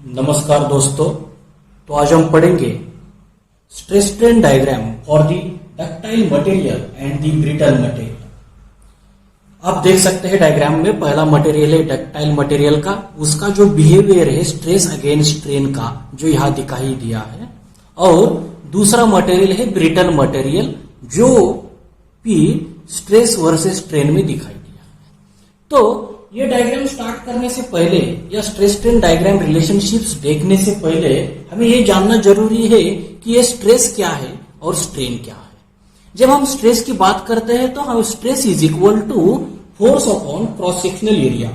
नमस्कार दोस्तों। तो आज हम पढ़ेंगे stress strain diagram for the ductile material and the brittle material. आप देख सकते हैं डायग्राम में पहला मटेरियल है डक्टाइल मटेरियल का, उसका जो बिहेवियर है स्ट्रेस अगेंस्ट स्ट्रेन का जो यहाँ दिखाई दिया है, और दूसरा मटेरियल है ब्रिटल मटेरियल जो भी स्ट्रेस वर्सेस स्ट्रेन में दिखाई दिया है। तो ये डायग्राम स्टार्ट करने से पहले या स्ट्रेस स्ट्रेन डायग्राम रिलेशनशिप्स देखने से पहले हमें ये जानना जरूरी है कि ये स्ट्रेस क्या है और स्ट्रेन क्या है। जब हम स्ट्रेस की बात करते हैं तो हम stress is equal to force upon cross sectional area.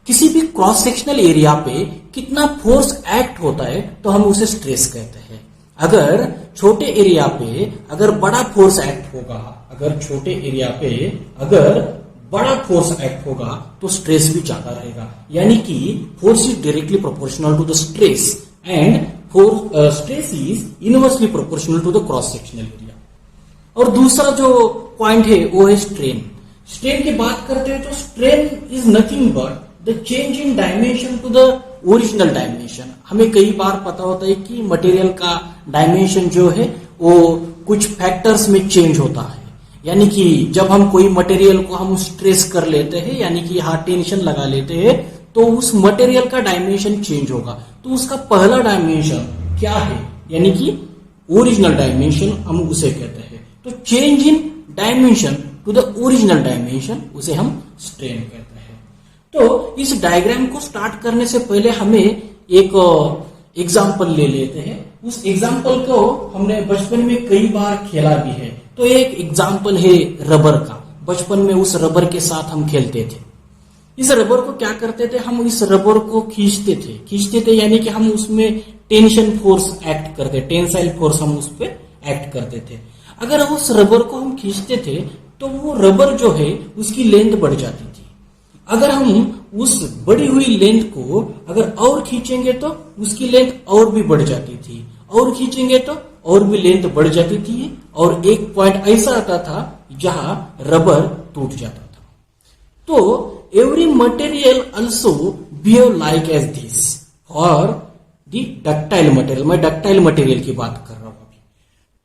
किसी भी क्रॉस सेक्शनल एरिया पे कितना फोर्स एक्ट होता है तो हम उसे स्ट्रेस कहते हैं। अगर छोटे एरिया पे अगर बड़ा फोर्स एक्ट होगा, अगर छोटे एरिया पे अगर बड़ा फोर्स एक्ट होगा तो स्ट्रेस भी ज्यादा रहेगा, यानी कि force is directly proportional to the stress and stress is inversely proportional to the cross sectional area. और दूसरा जो पॉइंट है वो है स्ट्रेन। स्ट्रेन की बात करते हैं तो strain is nothing but the change in dimension to the original dimension. हमें कई बार पता होता है कि मटेरियल का डायमेंशन जो है वो कुछ फैक्टर्स में चेंज होता है, यानी कि जब हम कोई मटेरियल को हम स्ट्रेस कर लेते हैं, यानी कि यहाँ टेंशन लगा लेते हैं, तो उस मटेरियल का डायमेंशन चेंज होगा। तो उसका पहला डायमेंशन क्या है, यानी कि ओरिजिनल डायमेंशन हम उसे कहते हैं। तो change in dimension to the original dimension उसे हम स्ट्रेन कहते हैं। तो इस डायग्राम को स्टार्ट करने से पहले हमें एक एग्जाम्पल ले लेते हैं। उस एग्जाम्पल को हमने बचपन में कई बार खेला भी है। तो एक एग्जाम्पल है रबर का। बचपन में उस रबर के साथ हम खेलते थे। इस रबर को क्या करते थे, हम इस रबर को खींचते थे यानी कि हम उसमें टेंशन फोर्स एक्ट करते, टेंसाइल फोर्स हम उस पर एक्ट करते थे। अगर उस रबर को हम खींचते थे तो वो रबर जो है उसकी लेंथ बढ़ जाती थी। अगर हम उस बढ़ी हुई लेंथ को अगर और खींचेंगे तो उसकी लेंथ और भी बढ़ जाती थी, और खींचेंगे तो और भी लेंथ बढ़ जाती थी, और एक पॉइंट ऐसा आता था जहां रबर टूट जाता था। तो every material also behave like as this for the ductile material. मैं डक्टाइल मटेरियल की बात कर रहा हूं अभी।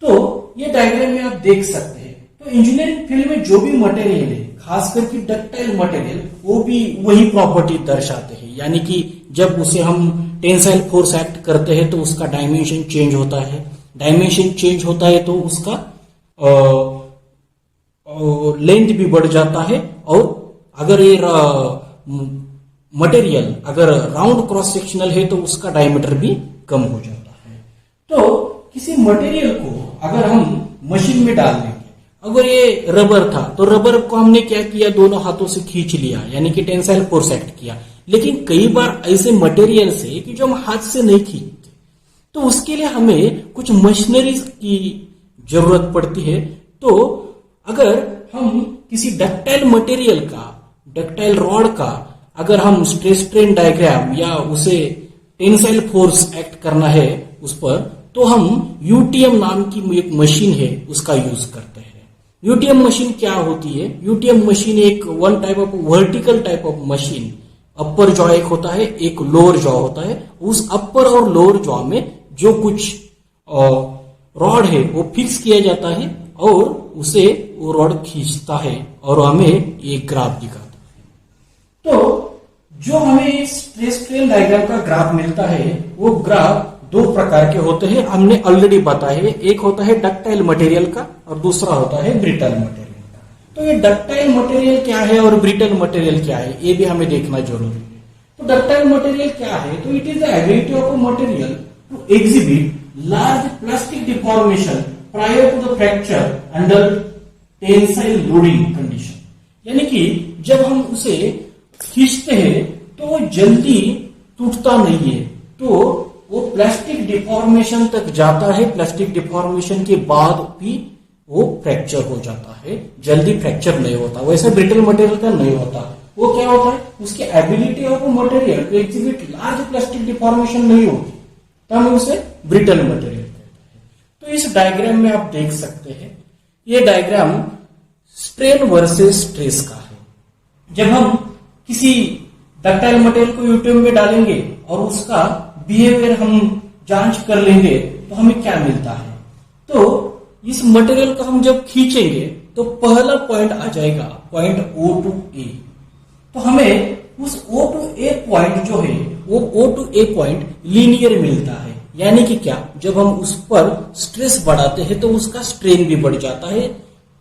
तो ये डायग्राम में आप देख सकते हैं। तो इंजीनियरिंग फील्ड में जो भी मटेरियल है, खास करके डक्टाइल मटेरियल, वो भी वही प्रॉपर्टी दर्शाते हैं, यानी कि जब उसे हम टेंसाइल फोर्स एक्ट करते हैं तो उसका डायमेंशन चेंज होता है। डायमेंशन चेंज होता है तो उसका लेंथ भी बढ़ जाता है, और अगर ये मटेरियल अगर राउंड क्रॉस सेक्शनल है तो उसका डायमीटर भी कम हो जाता है। तो किसी मटेरियल को अगर हम मशीन में डाल देंगे, अगर ये रबर था तो रबर को हमने क्या किया, दोनों हाथों से खींच लिया, यानी कि टेंसाइल फोर्स एक्ट किया। लेकिन कई बार ऐसे मटेरियल से कि जो हम हाथ से नहीं खींचते, तो उसके लिए हमें कुछ मशीनरी की जरूरत पड़ती है। तो अगर हम किसी डक्टाइल मटेरियल का, डक्टाइल रॉड का अगर हम स्ट्रेस स्ट्रेन डायग्राम या उसे टेंसाइल फोर्स एक्ट करना है उस पर, तो हम यूटीएम नाम की एक मशीन है उसका यूज करते हैं। यूटीएम मशीन क्या होती है? यूटीएम मशीन एक one type of vertical type of machine. Upper jaw एक होता है, एक लोअर जॉ होता है। उस अपर और लोअर जॉ में जो कुछ रॉड है वो फिक्स किया जाता है और उसे वो रॉड खींचता है और हमें एक ग्राफ दिखाता है। तो जो हमें स्ट्रेस स्ट्रेन डायग्राम का ग्राफ मिलता है वो ग्राफ दो प्रकार के होते हैं, हमने ऑलरेडी बताया है। एक होता है डक्टाइल मटेरियल का और दूसरा होता है ब्रिटल मटेरियल का। तो ये डक्टाइल मटेरियल क्या है और ब्रिटल मटेरियल क्या है, ये भी हमें देखना जरूरी है। तो डक्टाइल मटेरियल क्या है? तो it is the ability of a material to exhibit large plastic deformation prior to the fracture under tensile loading condition। यानी कि जब हम उसे खींचते हैं तो वो जल्दी टूटता नहीं है, तो वो प्लास्टिक डिफॉर्मेशन तक जाता है। प्लास्टिक डिफॉर्मेशन के बाद भी वो फ्रैक्चर हो जाता है, जल्दी फ्रैक्चर नहीं होता। वैसे ब्रिटल मटेरियल का नहीं होता। वो क्या होता है, उसकी ability of material to exhibit large plastic deformation नहीं होती, तो हम उसे ब्रिटल मटेरियल कहते हैं। तो इस डायग्राम में आप देख सकते हैं, ये डायग्राम स्ट्रेन वर्सेस स्ट्रेस का है। जब हम किसी डक्टाइल मटेरियल को यूटीएम में डालेंगे और उसका बिहेवियर हम जांच कर लेंगे तो हमें क्या मिलता है। तो इस मटेरियल को हम जब खींचेंगे तो पहला पॉइंट आ जाएगा पॉइंट O टू A। तो हमें उस O टू A पॉइंट जो है वो O to A point linear मिलता है, यानी कि क्या, जब हम उस पर स्ट्रेस बढ़ाते हैं तो उसका स्ट्रेन भी बढ़ जाता है,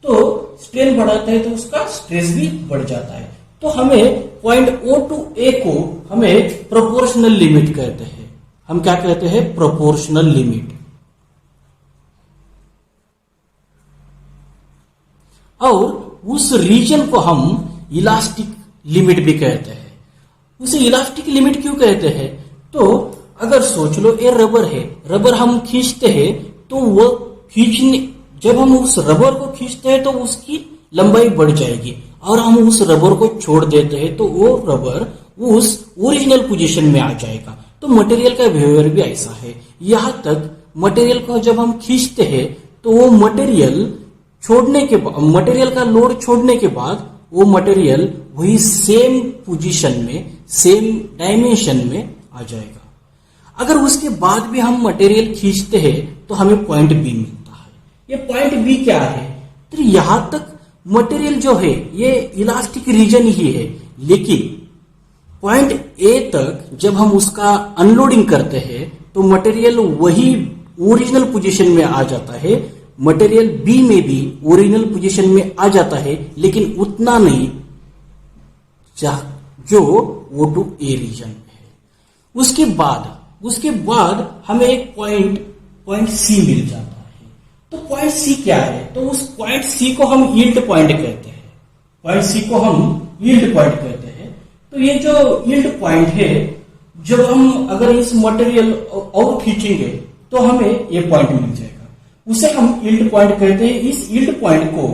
तो स्ट्रेन बढ़ाते हैं तो उसका स्ट्रेस भी बढ़ जाता है। तो हमें पॉइंट O टू A को हमें प्रोपोर्शनल लिमिट कहते हैं। हम क्या कहते हैं? Proportional limit. और उस रीजन को हम इलास्टिक लिमिट भी कहते हैं। उसे इलास्टिक लिमिट क्यों कहते हैं? तो अगर सोच लो ये रबर है, रबर हम खींचते हैं तो वो खींचने, जब हम उस रबर को खींचते हैं तो उसकी लंबाई बढ़ जाएगी, और हम उस रबर को छोड़ देते हैं तो वो रबर उस ओरिजिनल पोजीशन में आ जाएगा। तो मटेरियल का बिहेवियर भी ऐसा है। यहां तक मटेरियल को जब हम खींचते हैं तो वो मटेरियल छोड़ने के बाद, मटेरियल का लोड छोड़ने के बाद वो मटेरियल वही सेम पोजीशन में, सेम डायमेंशन में आ जाएगा। अगर उसके बाद भी हम मटेरियल खींचते हैं तो हमें पॉइंट बी मिलता है। ये पॉइंट बी क्या है? तो यहां तक मटेरियल जो है ये इलास्टिक रीजन ही है, लेकिन पॉइंट ए तक जब हम उसका अनलोडिंग करते हैं तो मटेरियल वही ओरिजिनल पोजीशन में आ जाता है, मटेरियल बी में भी ओरिजिनल पोजीशन में आ जाता है, लेकिन उतना नहीं जो O टू A रीजन में है। उसके बाद हमें एक पॉइंट सी मिल जाता है। तो पॉइंट सी क्या है? तो उस पॉइंट सी को हम यील्ड पॉइंट कहते हैं। पॉइंट सी को हम यील्ड पॉइंट कहते हैं। तो ये जो यील्ड पॉइंट है, जब हम अगर इस मटेरियल और खींचेंगे तो हमें ये पॉइंट मिल जाएगा, उसे हम यील्ड पॉइंट कहते हैं। इस यील्ड पॉइंट को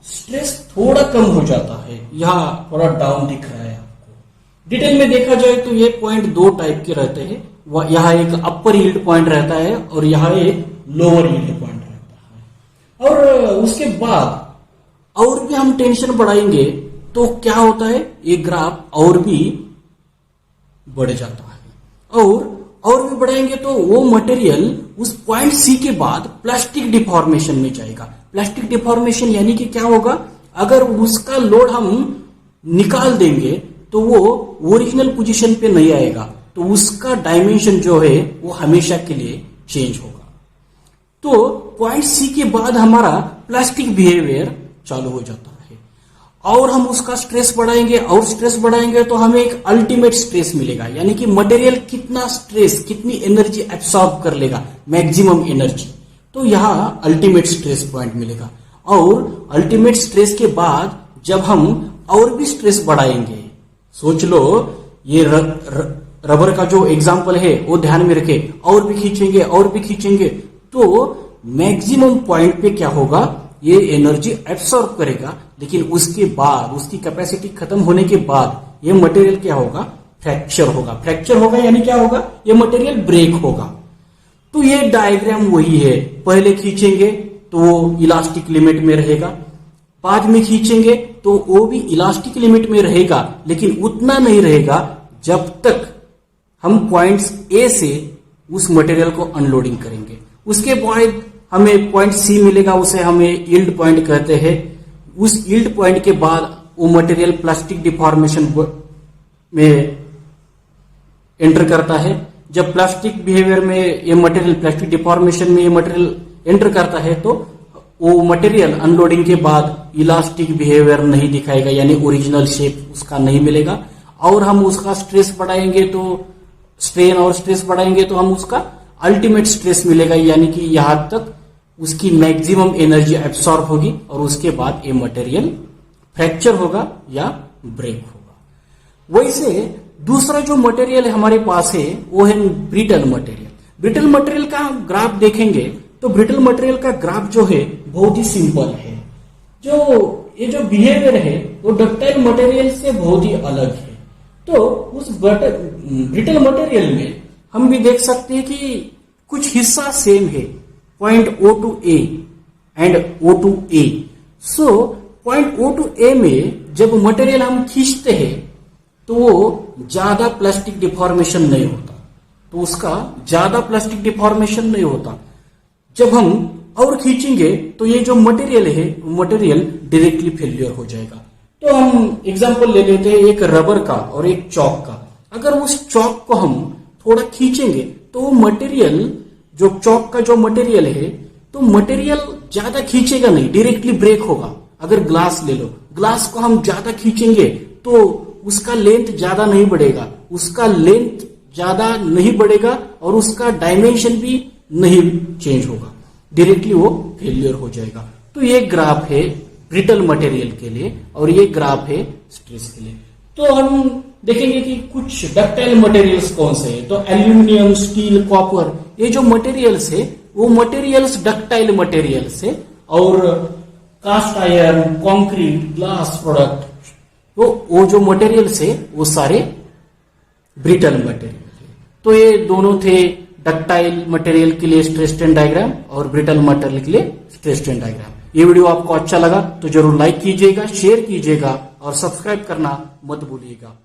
स्ट्रेस थोड़ा कम हो जाता है, यहाँ थोड़ा डाउन दिख रहा है आपको। डिटेल में देखा जाए तो ये पॉइंट दो टाइप के रहते हैं, यहाँ एक अपर यील्ड पॉइंट रहता है और यहाँ एक लोअर यील्ड पॉइंट रहता है। और उसके बाद और भी हम टेंशन बढ़ाएंगे तो क्या होता है, ये ग्राफ और भी बढ़ जाता है। और भी बढ़ाएंगे तो वो मटेरियल उस पॉइंट सी के बाद प्लास्टिक डिफॉर्मेशन में जाएगा। प्लास्टिक डिफॉर्मेशन यानी कि क्या होगा, अगर उसका लोड हम निकाल देंगे तो वो ओरिजिनल पोजीशन पे नहीं आएगा, तो उसका डायमेंशन जो है वो हमेशा के लिए चेंज होगा। तो पॉइंट सी के बाद हमारा प्लास्टिक बिहेवियर चालू हो जाता है, और हम उसका स्ट्रेस बढ़ाएंगे और स्ट्रेस बढ़ाएंगे तो हमें एक अल्टीमेट स्ट्रेस मिलेगा, यानी कि मटेरियल कितना स्ट्रेस, कितनी एनर्जी एब्सॉर्ब कर लेगा, मैक्सिमम एनर्जी। तो यहाँ अल्टीमेट स्ट्रेस पॉइंट मिलेगा। और अल्टीमेट स्ट्रेस के बाद जब हम और भी स्ट्रेस बढ़ाएंगे, सोच लो ये रबर का जो एग्जाम्पल है वो ध्यान में रखे, और भी खींचेंगे तो मैक्सिमम पॉइंट पे क्या होगा, ये एनर्जी एब्सॉर्ब करेगा, लेकिन उसके बाद उसकी कैपेसिटी खत्म होने के बाद ये मटेरियल क्या होगा, फ्रैक्चर होगा यानी क्या होगा, ये मटेरियल ब्रेक होगा। तो ये डायग्राम वही है, पहले खींचेंगे तो वो इलास्टिक लिमिट में रहेगा, बाद में खींचेंगे तो वो भी इलास्टिक लिमिट में रहेगा, लेकिन उतना नहीं रहेगा जब तक हम पॉइंट्स ए से उस मटेरियल को अनलोडिंग करेंगे। उसके बाद हमें पॉइंट सी मिलेगा, उसे हमें यील्ड पॉइंट कहते हैं। उस यील्ड पॉइंट के बाद वो मटेरियल प्लास्टिक डिफॉर्मेशन में एंटर करता है। जब प्लास्टिक बिहेवियर में ये मटेरियल, प्लास्टिक डिफॉर्मेशन में ये मटेरियल एंटर करता है तो वो मटेरियल अनलोडिंग के बाद इलास्टिक बिहेवियर नहीं दिखाएगा, यानी ओरिजिनल शेप उसका नहीं मिलेगा। और हम उसका स्ट्रेस बढ़ाएंगे तो स्ट्रेन और स्ट्रेस बढ़ाएंगे तो हम उसका अल्टीमेट स्ट्रेस मिलेगा, यानी कि यहां तक उसकी मैक्सिमम एनर्जी एब्सॉर्ब होगी और उसके बाद ये मटेरियल फ्रैक्चर होगा या ब्रेक होगा। वैसे दूसरा जो मटेरियल हमारे पास है वो है ब्रिटल मटेरियल। ब्रिटल मटेरियल का ग्राफ देखेंगे तो ब्रिटल मटेरियल का ग्राफ जो है बहुत ही सिंपल है। ये जो बिहेवियर है वो डक्टाइल मटेरियल से बहुत ही अलग है। तो उस ब्रिटल मटेरियल में हम भी देख सकते हैं कि कुछ हिस्सा सेम है, point O to A and O to A। So point O to A में जब मटेरियल हम खींचते हैं तो वो ज्यादा प्लास्टिक डिफॉर्मेशन नहीं होता, तो उसका ज्यादा प्लास्टिक डिफॉर्मेशन नहीं होता। जब हम और खींचेंगे तो ये जो मटेरियल है मटेरियल डायरेक्टली फेल्योर हो जाएगा। तो हम एग्जांपल ले लेते हैं एक रबर का और एक चौक का। अगर उस चौक को हम थोड़ा खींचेंगे तो वो मटेरियल जो चौक का जो मटेरियल है तो मटेरियल ज्यादा खींचेगा नहीं, डायरेक्टली ब्रेक होगा। अगर ग्लास ले लो, ग्लास को हम ज्यादा खींचेंगे तो उसका लेंथ ज्यादा नहीं बढ़ेगा, उसका लेंथ ज्यादा नहीं बढ़ेगा और उसका डायमेंशन भी नहीं चेंज होगा, डायरेक्टली वो फेलियर हो जाएगा। तो ये ग्राफ है ब्रिटल मटेरियल के लिए और ये ग्राफ है स्ट्रेस के लिए। तो हम देखेंगे कि कुछ डक्टाइल मटेरियल्स कौन से हैं। तो एल्यूमिनियम, स्टील, कॉपर, ये जो मटेरियल्स है वो मटेरियल्स डक्टाइल मटेरियल्स है। और cast iron, concrete, glass product, तो वो जो मटेरियल्स है वो सारे ब्रिटल मटेरियल है। तो ये दोनों थे डक्टाइल मटेरियल के लिए स्ट्रेस स्ट्रेन डायग्राम और ब्रिटल मटेरियल के लिए स्ट्रेस स्ट्रेन डायग्राम। ये वीडियो आपको अच्छा लगा तो जरूर लाइक कीजिएगा, शेयर कीजिएगा और सब्सक्राइब करना मत भूलिएगा।